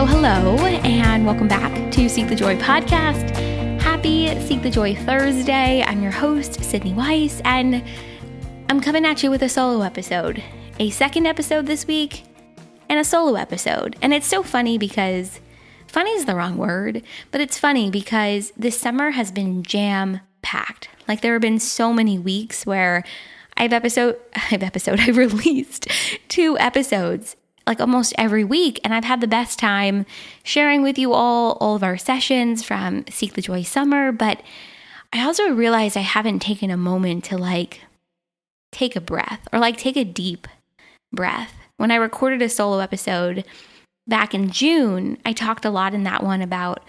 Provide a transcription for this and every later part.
Hello, and welcome back to Seek the Joy podcast. Happy Seek the Joy Thursday. I'm your host, Sydney Weiss, and I'm coming at you with a solo episode. A second episode this week, and a solo episode. And it's so funny because, funny is the wrong word, but it's funny because this summer has been jam-packed. Like there have been so many weeks where I've released 2 episodes like almost every week, and I've had the best time sharing with you all of our sessions from Seek the Joy Summer, but I also realized I haven't taken a moment to take a breath or take a deep breath. When I recorded a solo episode back in June, I talked a lot in that one about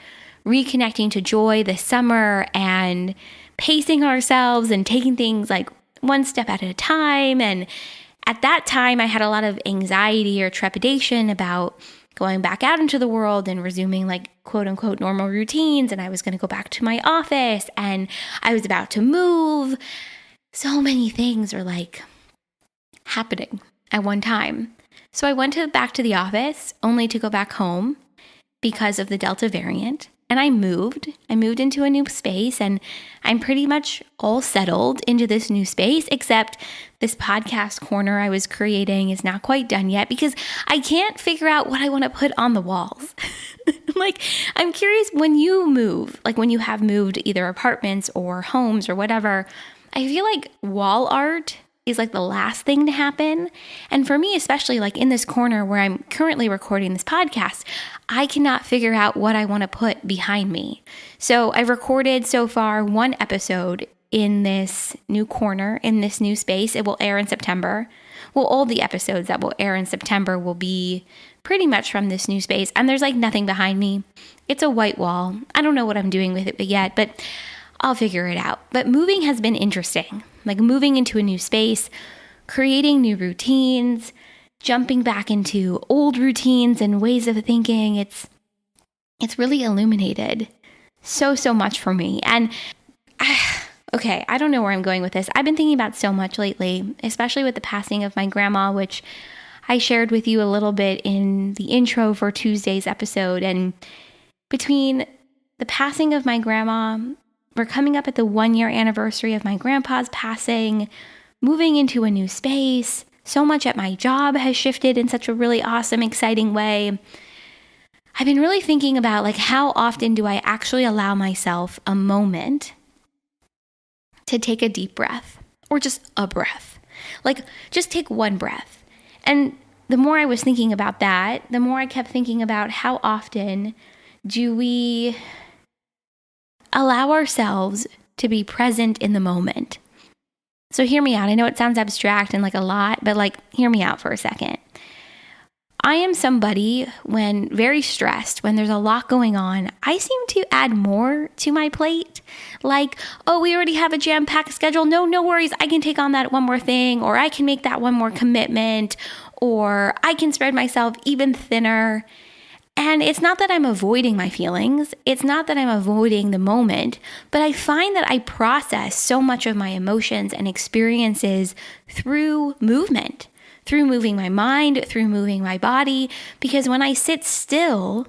reconnecting to joy this summer and pacing ourselves and taking things one step at a time. And at that time, I had a lot of anxiety or trepidation about going back out into the world and resuming quote unquote normal routines. And I was going to go back to my office and I was about to move. So many things were happening at one time. So I went back to the office only to go back home because of the Delta variant. And I moved into a new space, and I'm pretty much all settled into this new space, except this podcast corner I was creating is not quite done yet because I can't figure out what I want to put on the walls. I'm curious, when you move, when you have moved either apartments or homes or whatever, I feel like wall art is the last thing to happen. And for me, especially in this corner where I'm currently recording this podcast, I cannot figure out what I want to put behind me. So I've recorded so far 1 episode in this new corner, in this new space. It will air in September. Well, all the episodes that will air in September will be pretty much from this new space. And there's nothing behind me. It's a white wall. I don't know what I'm doing with it yet, but I'll figure it out. But moving has been interesting. Moving into a new space, creating new routines, jumping back into old routines and ways of thinking. It's really illuminated so much for me. And I don't know where I'm going with this. I've been thinking about so much lately, especially with the passing of my grandma, which I shared with you a little bit in the intro for Tuesday's episode. And between the passing of my grandma, we're coming up at the 1-year anniversary of my grandpa's passing, moving into a new space. So much at my job has shifted in such a really awesome, exciting way. I've been really thinking about how often do I actually allow myself a moment to take a deep breath, or just a breath. Just take one breath. And the more I was thinking about that, the more I kept thinking about how often do we allow ourselves to be present in the moment. So hear me out. I know it sounds abstract and a lot, but hear me out for a second. I am somebody, when very stressed, when there's a lot going on, I seem to add more to my plate. Oh, we already have a jam-packed schedule. No worries. I can take on that one more thing, or I can make that one more commitment, or I can spread myself even thinner. And it's not that I'm avoiding my feelings. It's not that I'm avoiding the moment, but I find that I process so much of my emotions and experiences through movement, through moving my mind, through moving my body, because when I sit still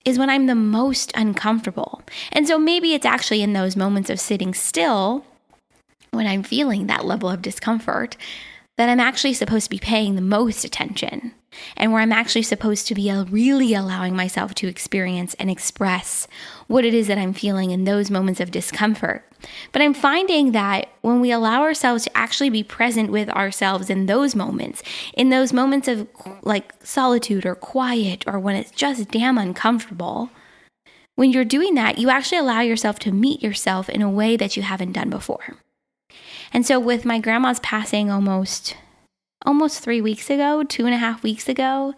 is when I'm the most uncomfortable. And so maybe it's actually in those moments of sitting still, when I'm feeling that level of discomfort, that I'm actually supposed to be paying the most attention, and where I'm actually supposed to be really allowing myself to experience and express what it is that I'm feeling in those moments of discomfort. But I'm finding that when we allow ourselves to actually be present with ourselves in those moments of solitude or quiet, or when it's just damn uncomfortable, when you're doing that, you actually allow yourself to meet yourself in a way that you haven't done before. And so with my grandma's passing almost 3 weeks ago, 2.5 weeks ago,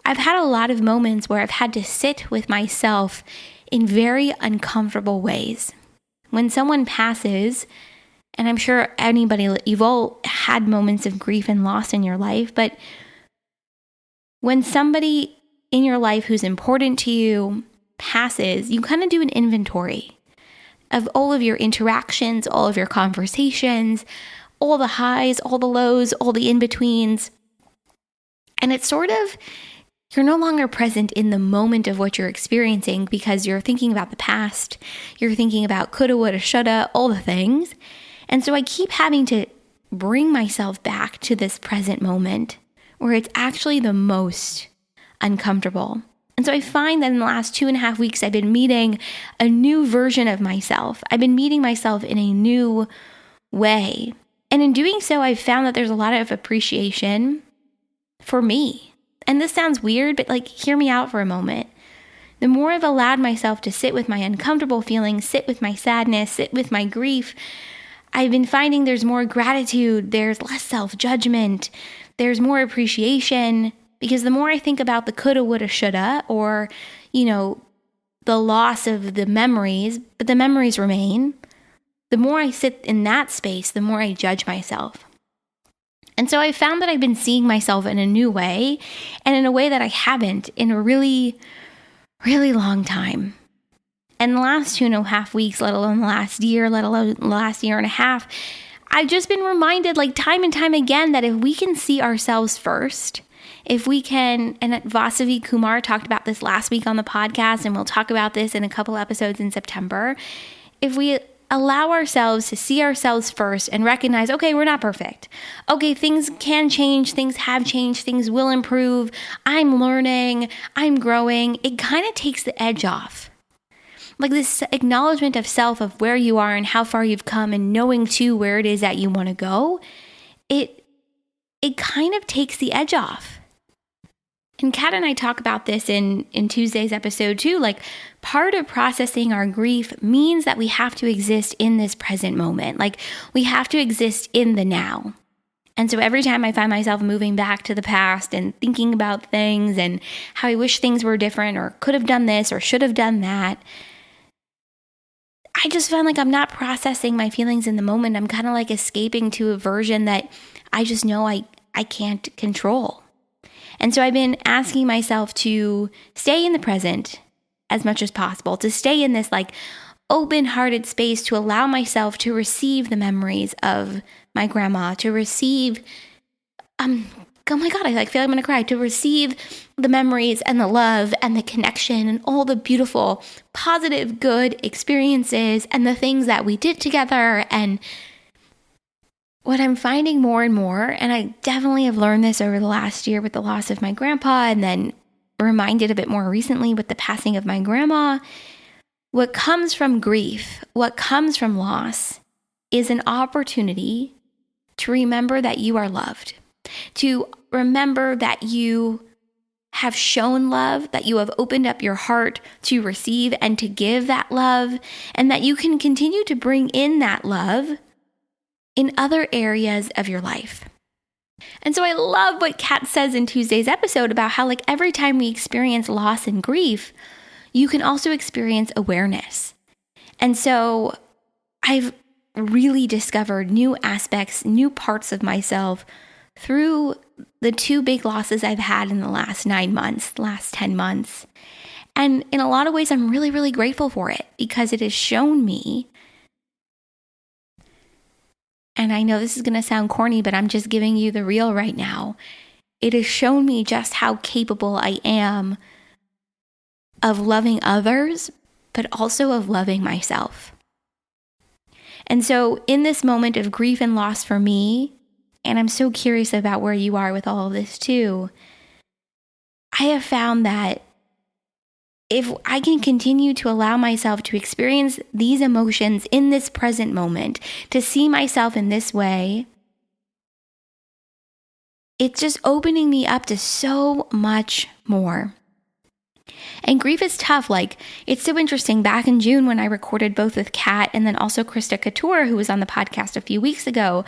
I've had a lot of moments where I've had to sit with myself in very uncomfortable ways. When someone passes, and I'm sure you've all had moments of grief and loss in your life, but when somebody in your life who's important to you passes, you kind of do an inventory of all of your interactions, all of your conversations, all the highs, all the lows, all the in-betweens. And it sort of You're no longer present in the moment of what you're experiencing because you're thinking about the past. You're thinking about coulda, woulda, shoulda, all the things. And so I keep having to bring myself back to this present moment where it's actually the most uncomfortable. And so I find that in the last 2.5 weeks, I've been meeting a new version of myself. I've been meeting myself in a new way. And in doing so, I've found that there's a lot of appreciation for me. And this sounds weird, but hear me out for a moment. The more I've allowed myself to sit with my uncomfortable feelings, sit with my sadness, sit with my grief, I've been finding there's more gratitude, there's less self-judgment, there's more appreciation, because the more I think about the coulda, woulda, shoulda, or, the loss of the memories, but the memories remain, the more I sit in that space, the more I judge myself. And so I found that I've been seeing myself in a new way, and in a way that I haven't in a really, really long time. And the last 2.5 weeks, let alone the last year, let alone the last year and a half, I've just been reminded time and time again that if we can see ourselves first, if we can, and Vasavi Kumar talked about this last week on the podcast, and we'll talk about this in a couple episodes in September, if we allow ourselves to see ourselves first and recognize, okay, we're not perfect. Okay, things can change, things have changed, things will improve. I'm learning, I'm growing. It kind of takes the edge off. This acknowledgement of self, of where you are and how far you've come, and knowing too where it is that you want to go, it kind of takes the edge off. And Kat and I talk about this in Tuesday's episode too. Part of processing our grief means that we have to exist in this present moment. We have to exist in the now. And so every time I find myself moving back to the past and thinking about things and how I wish things were different, or could have done this or should have done that, I just find I'm not processing my feelings in the moment. I'm kind of escaping to a version that I just know I can't control. And so I've been asking myself to stay in the present as much as possible, to stay in this open-hearted space, to allow myself to receive the memories of my grandma, to receive, oh my God, I feel like I'm going to cry, to receive the memories and the love and the connection and all the beautiful, positive, good experiences and the things that we did together. And what I'm finding more and more, and I definitely have learned this over the last year with the loss of my grandpa, and then reminded a bit more recently with the passing of my grandma, what comes from grief, what comes from loss, is an opportunity to remember that you are loved, to remember that you have shown love, that you have opened up your heart to receive and to give that love, and that you can continue to bring in that love in other areas of your life. And so I love what Kat says in Tuesday's episode about how every time we experience loss and grief, you can also experience awareness. And so I've really discovered new aspects, new parts of myself through the 2 big losses I've had in the last 9 months, last 10 months. And in a lot of ways, I'm really, really grateful for it, because it has shown me, and I know this is going to sound corny, but I'm just giving you the real right now. It has shown me just how capable I am of loving others, but also of loving myself. And so in this moment of grief and loss for me, and I'm so curious about where you are with all of this too, I have found that if I can continue to allow myself to experience these emotions in this present moment, to see myself in this way, it's just opening me up to so much more. And grief is tough. It's so interesting. Back in June, when I recorded both with Kat and then also Christa Couture, who was on the podcast a few weeks ago,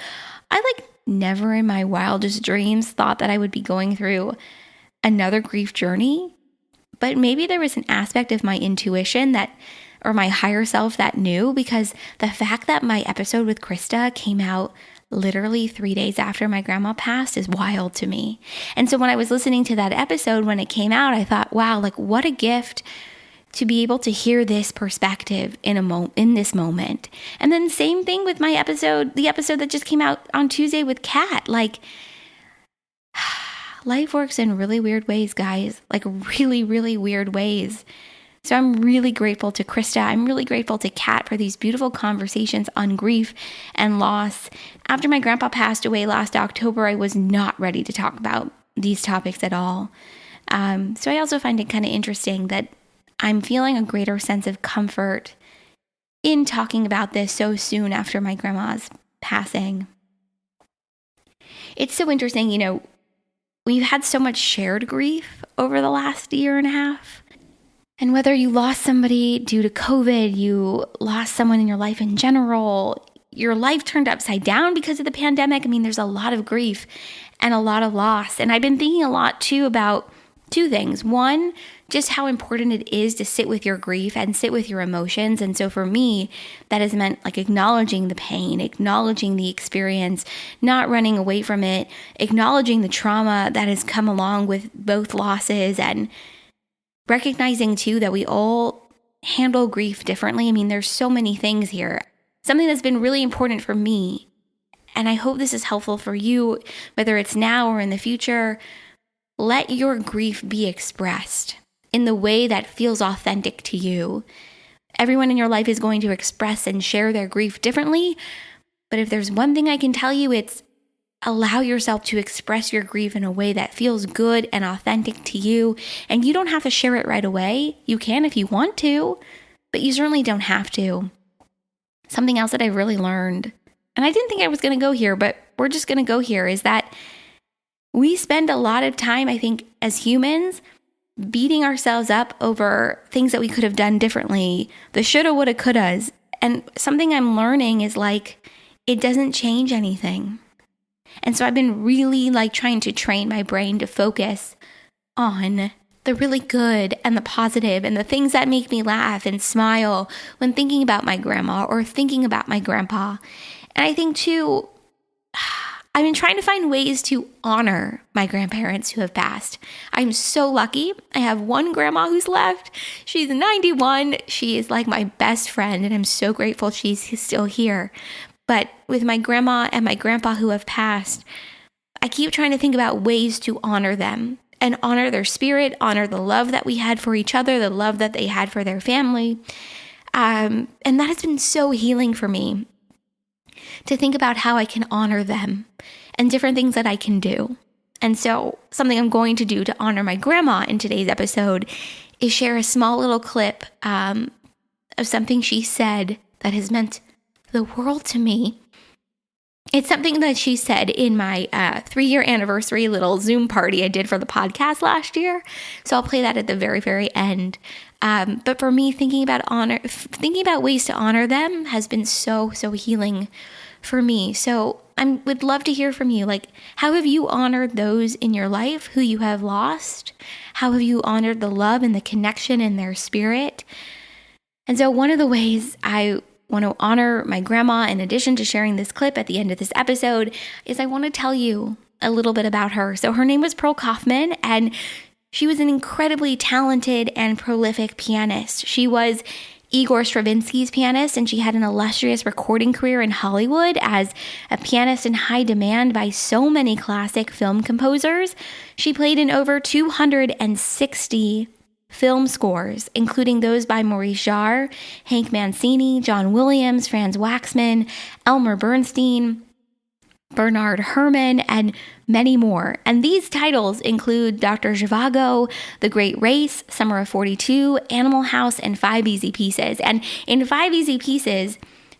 I never in my wildest dreams thought that I would be going through another grief journey. But maybe there was an aspect of my intuition or my higher self that knew, because the fact that my episode with Christa came out literally 3 days after my grandma passed is wild to me. And so when I was listening to that episode, when it came out, I thought, wow, what a gift to be able to hear this perspective in this moment. And then same thing with the episode that just came out on Tuesday with Kat. life works in really weird ways, guys, like really, really weird ways. So I'm really grateful to Christa. I'm really grateful to Kat for these beautiful conversations on grief and loss. After my grandpa passed away last October, I was not ready to talk about these topics at all. So I also find it kind of interesting that I'm feeling a greater sense of comfort in talking about this so soon after my grandma's passing. It's so interesting, we've had so much shared grief over the last year and a half. And whether you lost somebody due to COVID, you lost someone in your life in general, your life turned upside down because of the pandemic. I mean, there's a lot of grief and a lot of loss. And I've been thinking a lot too about two things. One, just how important it is to sit with your grief and sit with your emotions. And so for me, that has meant like acknowledging the pain, acknowledging the experience, not running away from it, acknowledging the trauma that has come along with both losses, and recognizing too that we all handle grief differently. I mean, there's so many things here. Something that's been really important for me, and I hope this is helpful for you, whether it's now or in the future, let your grief be expressed in the way that feels authentic to you. Everyone in your life is going to express and share their grief differently, but if there's one thing I can tell you, it's allow yourself to express your grief in a way that feels good and authentic to you. And you don't have to share it right away. You can if you want to, but you certainly don't have to. Something else that I really learned, and I didn't think I was going to go here, but we're just going to go here, is that we spend a lot of time, I think, as humans, beating ourselves up over things that we could have done differently, the shoulda, woulda, couldas. And something I'm learning is like, it doesn't change anything. And so I've been really trying to train my brain to focus on the really good and the positive and the things that make me laugh and smile when thinking about my grandma or thinking about my grandpa. And I think too, I've been trying to find ways to honor my grandparents who have passed. I'm so lucky. I have one grandma who's left. She's 91. She is like my best friend, and I'm so grateful she's still here. But with my grandma and my grandpa who have passed, I keep trying to think about ways to honor them and honor their spirit, honor the love that we had for each other, the love that they had for their family. And that has been so healing for me, to think about how I can honor them and different things that I can do. And so something I'm going to do to honor my grandma in today's episode is share a small little clip of something she said that has meant the world to me. It's something that she said in my 3-year anniversary little Zoom party I did for the podcast last year. So I'll play that at the very, very end. But for me, thinking about ways to honor them has been so, so healing for me. So I would love to hear from you. How have you honored those in your life who you have lost? How have you honored the love and the connection in their spirit? And so one of the ways I want to honor my grandma, in addition to sharing this clip at the end of this episode, is I want to tell you a little bit about her. So her name was Pearl Kaufman, and she was an incredibly talented and prolific pianist. She was Igor Stravinsky's pianist, and she had an illustrious recording career in Hollywood as a pianist in high demand by so many classic film composers. She played in over 260 film scores, including those by Maurice Jarre, Hank Mancini, John Williams, Franz Waxman, Elmer Bernstein, Bernard Herrmann, and many more. And these titles include Dr. Zhivago, The Great Race, Summer of 42, Animal House, and 5 Easy Pieces. And in 5 Easy Pieces,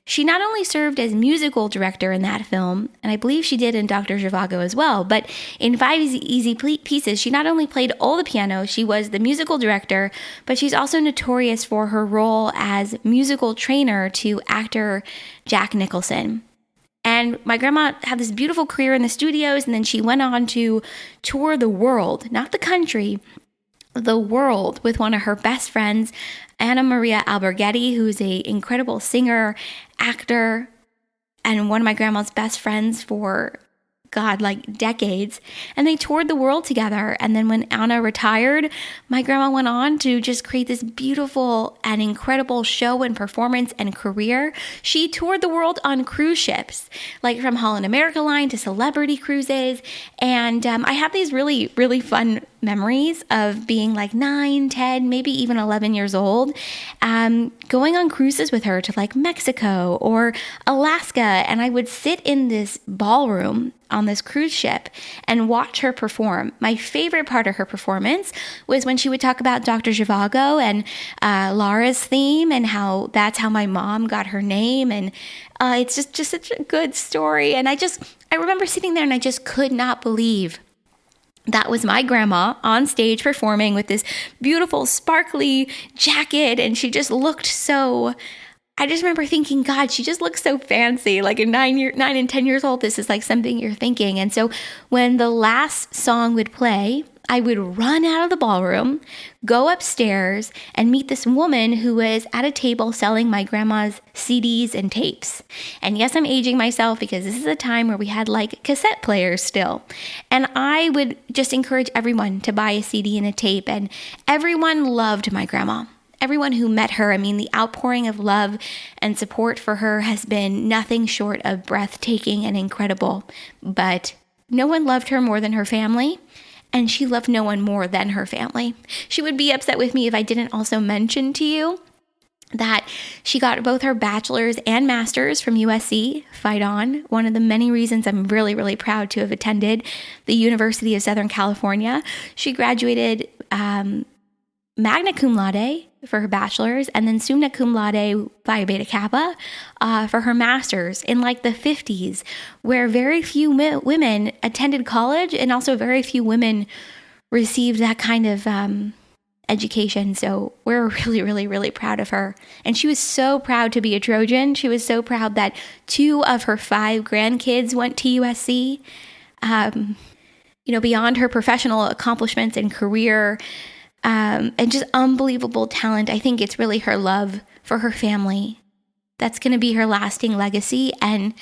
she not only served as musical director in that film, and I believe she did in Dr. Zhivago as well, but in 5 Easy Pieces, she not only played all the piano, she was the musical director, but she's also notorious for her role as musical trainer to actor Jack Nicholson. And my grandma had this beautiful career in the studios, and then she went on to tour the world, not the country, the world, with one of her best friends, Anna Maria Alberghetti, who's an incredible singer, actor, and one of my grandma's best friends for God, like decades. And they toured the world together. And then when Anna retired, my grandma went on to just create this beautiful and incredible show and performance and career. She toured the world on cruise ships, like from Holland America Line to Celebrity Cruises. And I have these really, really fun memories of being like 9, 10, maybe even 11 years old, going on cruises with her to like Mexico or Alaska. And I would sit in this ballroom on this cruise ship and watch her perform. My favorite part of her performance was when she would talk about Dr. Zhivago and Laura's theme and how that's how my mom got her name. And it's just such a good story. And I remember sitting there and I just could not believe that was my grandma on stage performing with this beautiful sparkly jacket. And she just looked I just remember thinking, God, she just looks so fancy. Like at 9 and 10 years old, this is like something you're thinking. And so when the last song would play, I would run out of the ballroom, go upstairs, and meet this woman who was at a table selling my grandma's CDs and tapes. And yes, I'm aging myself because this is a time where we had like cassette players still. And I would just encourage everyone to buy a CD and a tape. And everyone loved my grandma. Everyone who met her, I mean, the outpouring of love and support for her has been nothing short of breathtaking and incredible. But no one loved her more than her family, and she loved no one more than her family. She would be upset with me if I didn't also mention to you that she got both her bachelor's and master's from USC, fight on. One of the many reasons I'm really, really proud to have attended the University of Southern California. She graduated magna cum laude for her bachelor's, and then summa cum laude Phi Beta Kappa for her master's in like the 50s, where very few women attended college and also very few women received that kind of education. So we're really, really, really proud of her. And she was so proud to be a Trojan. She was so proud that 2 of her 5 grandkids went to USC. Beyond her professional accomplishments and career, and just unbelievable talent. I think it's really her love for her family that's going to be her lasting legacy and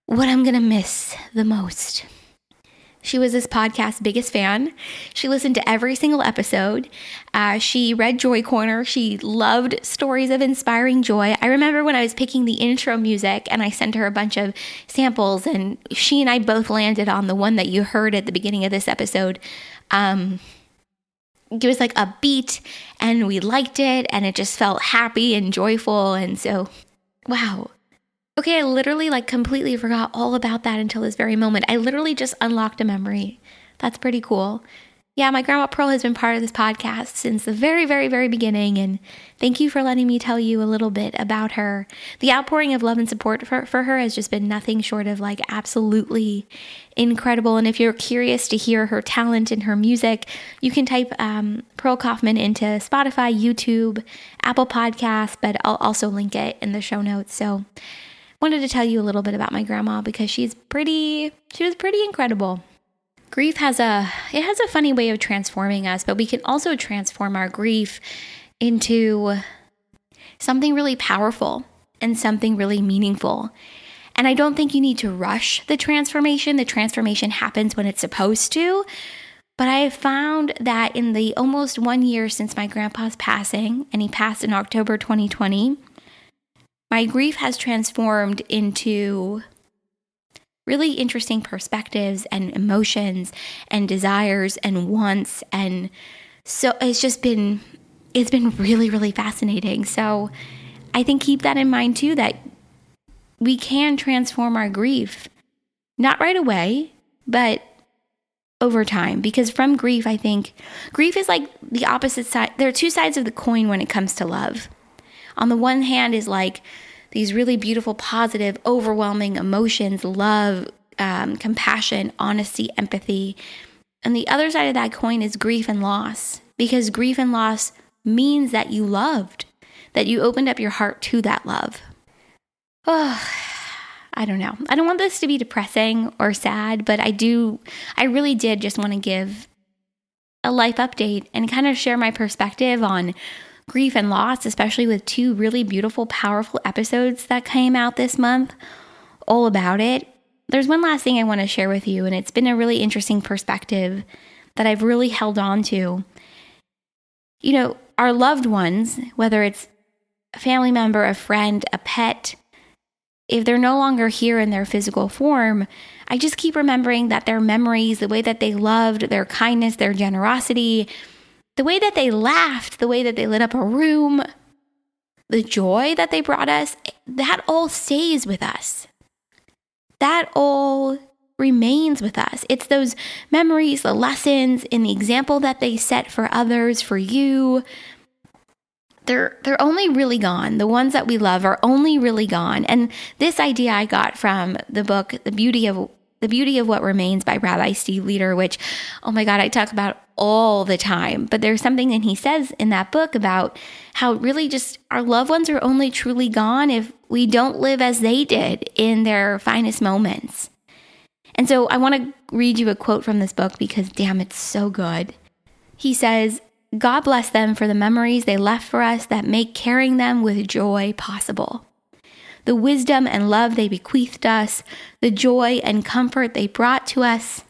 what I'm going to miss the most. She was this podcast's biggest fan. She listened to every single episode. She read Joy Corner. She loved stories of inspiring joy. I remember when I was picking the intro music and I sent her a bunch of samples, and she and I both landed on the one that you heard at the beginning of this episode. It was like upbeat and we liked it and it just felt happy and joyful. And so, wow. Okay, I literally completely forgot all about that until this very moment. I literally just unlocked a memory. That's pretty cool. Yeah, my Grandma Pearl has been part of this podcast since the very, very, very beginning. And thank you for letting me tell you a little bit about her. The outpouring of love and support for her has just been nothing short of absolutely incredible. And if you're curious to hear her talent and her music, you can type Pearl Kaufman into Spotify, YouTube, Apple Podcasts, but I'll also link it in the show notes. So wanted to tell you a little bit about my grandma because she was pretty incredible. Grief has a funny way of transforming us, but we can also transform our grief into something really powerful and something really meaningful. And I don't think you need to rush the transformation. The transformation happens when it's supposed to. But I have found that in the almost 1 year since my grandpa's passing, and he passed in October 2020, my grief has transformed into really interesting perspectives and emotions and desires and wants. And so it's been really, really fascinating. So I think keep that in mind too, that we can transform our grief, not right away, but over time. Because from grief, I think grief is like the opposite side. There are 2 sides of the coin when it comes to love. On the one hand is these really beautiful, positive, overwhelming emotions, love, compassion, honesty, empathy. And the other side of that coin is grief and loss, because grief and loss means that you loved, that you opened up your heart to that love. Oh, I don't know. I don't want this to be depressing or sad, but I really did just want to give a life update and kind of share my perspective on grief and loss, especially with 2 really beautiful, powerful episodes that came out this month, all about it. there's one last thing I want to share with you, and it's been a really interesting perspective that I've really held on to. You know, our loved ones, whether it's a family member, a friend, a pet, if they're no longer here in their physical form, I just keep remembering that their memories, the way that they loved, their kindness, their generosity, the way that they laughed, the way that they lit up a room, the joy that they brought us, that all stays with us. That all remains with us. It's those memories, the lessons, and the example that they set for others, for you. They're only really gone. The ones that we love are only really gone. And this idea I got from the book, The Beauty of What Remains by Rabbi Steve Leder, which, oh my God, I talk about all the time. But there's something that he says in that book about how really just our loved ones are only truly gone if we don't live as they did in their finest moments. And so I want to read you a quote from this book because, damn, it's so good. He says, "God bless them for the memories they left for us that make carrying them with joy possible. The wisdom and love they bequeathed us, the joy and comfort they brought to us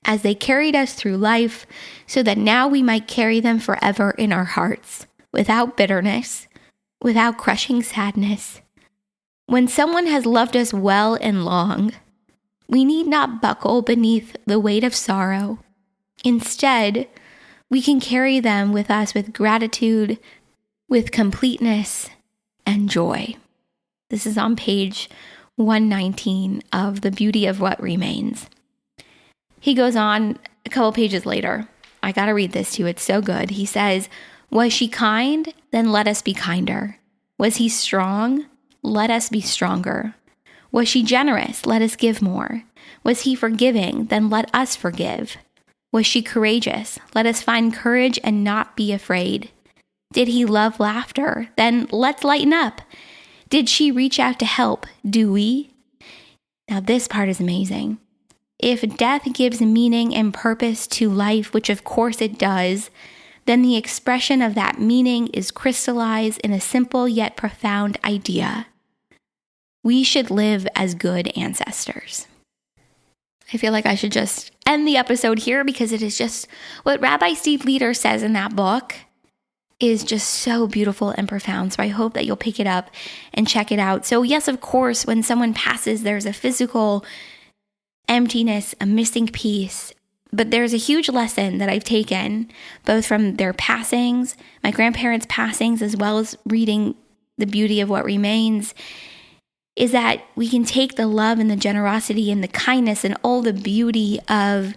as they carried us through life so that now we might carry them forever in our hearts, without bitterness, without crushing sadness. When someone has loved us well and long, we need not buckle beneath the weight of sorrow. Instead, we can carry them with us with gratitude, with completeness, and joy." This is on page 119 of The Beauty of What Remains. He goes on a couple pages later. I got to read this to you. It's so good. He says, "Was she kind? Then let us be kinder. Was he strong? Let us be stronger. Was she generous? Let us give more. Was he forgiving? Then let us forgive. Was she courageous? Let us find courage and not be afraid. Did he love laughter? Then let's lighten up. Did she reach out to help? Do we?" Now this part is amazing. "If death gives meaning and purpose to life, which of course it does, then the expression of that meaning is crystallized in a simple yet profound idea. We should live as good ancestors." I feel like I should just end the episode here because it is just what Rabbi Steve Leder says in that book is just so beautiful and profound. So I hope that you'll pick it up and check it out. So yes, of course, when someone passes, there's a physical emptiness, a missing piece. But there's a huge lesson that I've taken both from their passings, my grandparents' passings, as well as reading The Beauty of What Remains, is that we can take the love and the generosity and the kindness and all the beauty of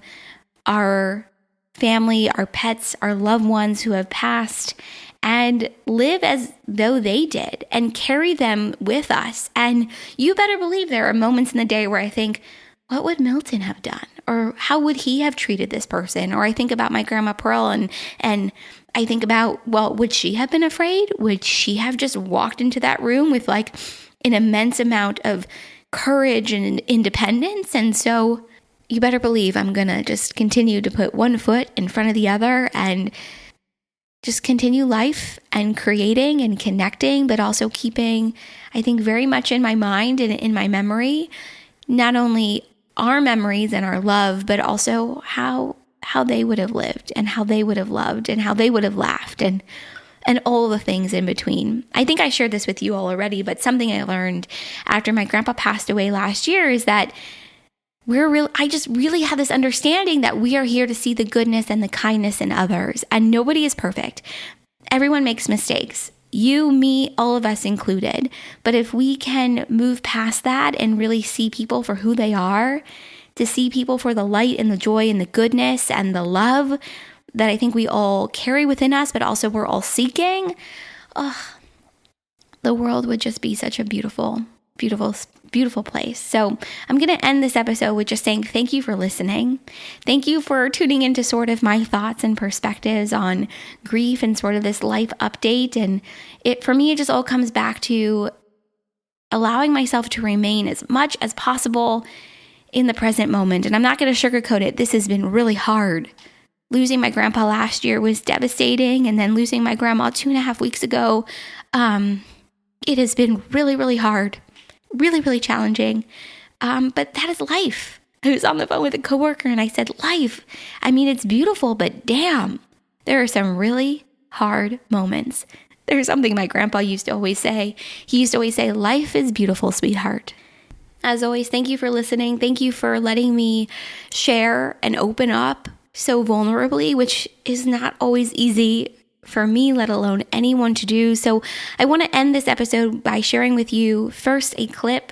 our family, our pets, our loved ones who have passed, and live as though they did and carry them with us. And you better believe there are moments in the day where I think, what would Milton have done? Or how would he have treated this person? Or I think about my Grandma Pearl and I think about, well, would she have been afraid? Would she have just walked into that room with like an immense amount of courage and independence? And so you better believe I'm going to just continue to put one foot in front of the other and just continue life and creating and connecting, but also keeping, I think, very much in my mind and in my memory, not only our memories and our love, but also how they would have lived and how they would have loved and how they would have laughed and all the things in between. I think I shared this with you all already, but something I learned after my grandpa passed away last year is that I just really had this understanding that we are here to see the goodness and the kindness in others, and nobody is perfect. Everyone makes mistakes. You, me, all of us included. But if we can move past that and really see people for who they are, to see people for the light and the joy and the goodness and the love that I think we all carry within us, but also we're all seeking, the world would just be such a beautiful, beautiful, beautiful place. So I'm going to end this episode with just saying thank you for listening. Thank you for tuning into sort of my thoughts and perspectives on grief and sort of this life update. And for me, it just all comes back to allowing myself to remain as much as possible in the present moment. And I'm not going to sugarcoat it. This has been really hard. Losing my grandpa last year was devastating. And then losing my grandma 2.5 weeks ago, it has been really, really hard. Really, really challenging. but that is life. I was on the phone with a coworker and I said, life. I mean, it's beautiful, but damn, there are some really hard moments. There's something my grandpa used to always say. He used to always say, life is beautiful, sweetheart. As always, thank you for listening. Thank you for letting me share and open up so vulnerably, which is not always easy for me, let alone anyone to do. So I want to end this episode by sharing with you first a clip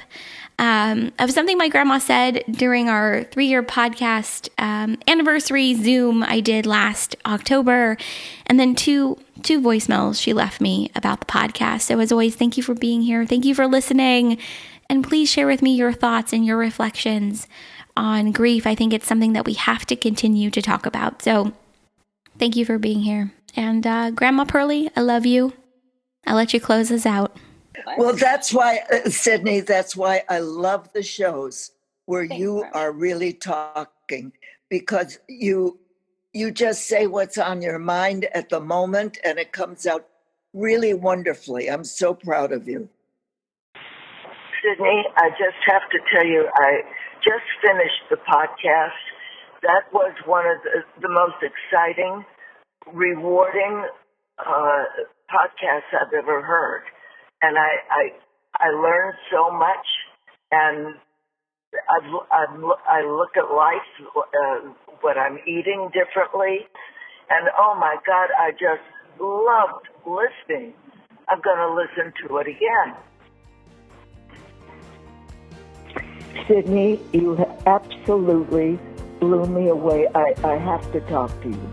of something my grandma said during our 3-year podcast anniversary Zoom I did last October, and then two voicemails she left me about the podcast. So as always, thank you for being here. Thank you for listening. And please share with me your thoughts and your reflections on grief. I think it's something that we have to continue to talk about. So thank you for being here. And Grandma Pearlie, I love you. I'll let you close us out. Well, that's why, Sydney, that's why I love the shows where you are really talking, because you just say what's on your mind at the moment, and it comes out really wonderfully. I'm so proud of you. Sydney, I just have to tell you, I just finished the podcast. That was one of the most exciting, rewarding podcasts I've ever heard. And I learned so much, and I look at life, what I'm eating differently, and oh my God, I just loved listening. I'm going to listen to it again. Sydney, you absolutely blew me away. I have to talk to you.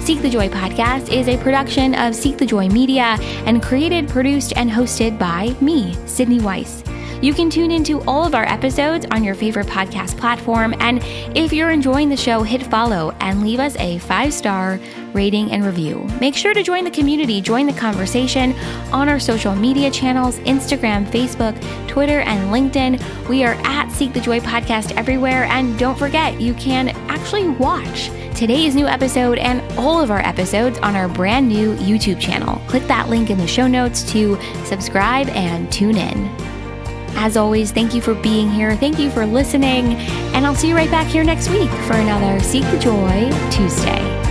Seek the Joy podcast is a production of Seek the Joy Media and created, produced, and hosted by me, Sydney Weiss. You can tune into all of our episodes on your favorite podcast platform, and if you're enjoying the show, hit follow and leave us a 5-star rating and review. Make sure to join the community, join the conversation on our social media channels, Instagram, Facebook, Twitter, and LinkedIn. We are at Seek the Joy Podcast everywhere, and don't forget, you can actually watch today's new episode and all of our episodes on our brand new YouTube channel. Click that link in the show notes to subscribe and tune in. As always, thank you for being here. Thank you for listening. And I'll see you right back here next week for another Seek the Joy Tuesday.